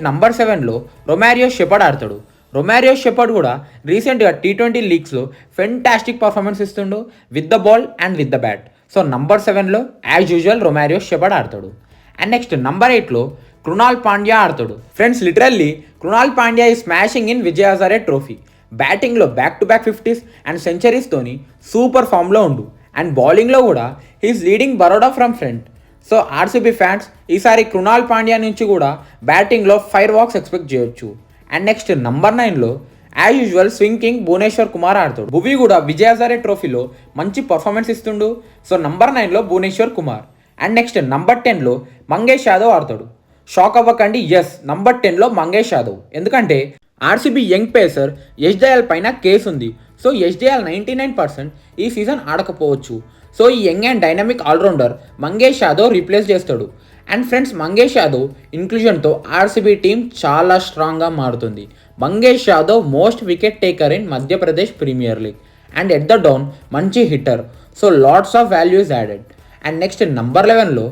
Number 7లో Romario Shepherd ఆడతాడు. Romario Shepherd కూడా రీసెంట్గా T20 లీగ్స్లో ఫెంటాస్టిక్ పర్ఫార్మెన్స్ ఇస్తుండు with the ball and with the bat. So number 7లో యాజ్ యూజువల్ రొమారియో షెపర్డ్ ఆడతాడు. అండ్ నెక్స్ట్ నంబర్ 8లో కృణాల్ పాండ్యా ఆడతాడు. ఫ్రెండ్స్ లిటరల్లీ కృణాల్ పాండ్యా ఈ smashing in Vijay Hazare trophy. బ్యాటింగ్లో back to back 50s and సెంచరీస్తోని సూపర్ ఫామ్లో ఉండు. అండ్ బౌలింగ్లో కూడా he is leading Baroda from front. So RCB fans ఈసారి కృణాల్ పాండ్యా నుంచి కూడా బ్యాటింగ్లో ఫైర్ వాక్స్ ఎక్స్పెక్ట్ చేయొచ్చు. అండ్ నెక్స్ట్ నంబర్ 9లో as usual swing king Bhuvneshwar Kumar ఆడతాడు. భువి కూడా విజయ్ హజారే ట్రోఫీలో మంచి పర్ఫార్మెన్స్ ఇస్తుండు. సో నంబర్ 9లో Bhuvneshwar Kumar. And next number 10లో మంగేష్ యాదవ్ ఆడతాడు. షాక్ అవ్వకండి, ఎస్ నంబర్ 10లో మంగేష్ యాదవ్. ఎందుకంటే ఆర్సీబీ యంగ్ పేసర్ యష్దయాల్ పైన కేసు ఉంది. సో యష్దయాల్ 99% ఈ సీజన్ ఆడకపోవచ్చు. సో ఈ young and dynamic allrounder Mangesh Yadav replace చేస్తాడు. అండ్ ఫ్రెండ్స్ మంగేష్ యాదవ్ ఇంక్లూజన్తో ఆర్సీబీ టీం చాలా స్ట్రాంగ్గా మారుతుంది. Mangesh Yadav most wicket taker in Madhya Pradesh premier league and at the down మంచి hitter. So lots of values added. And next number 11లో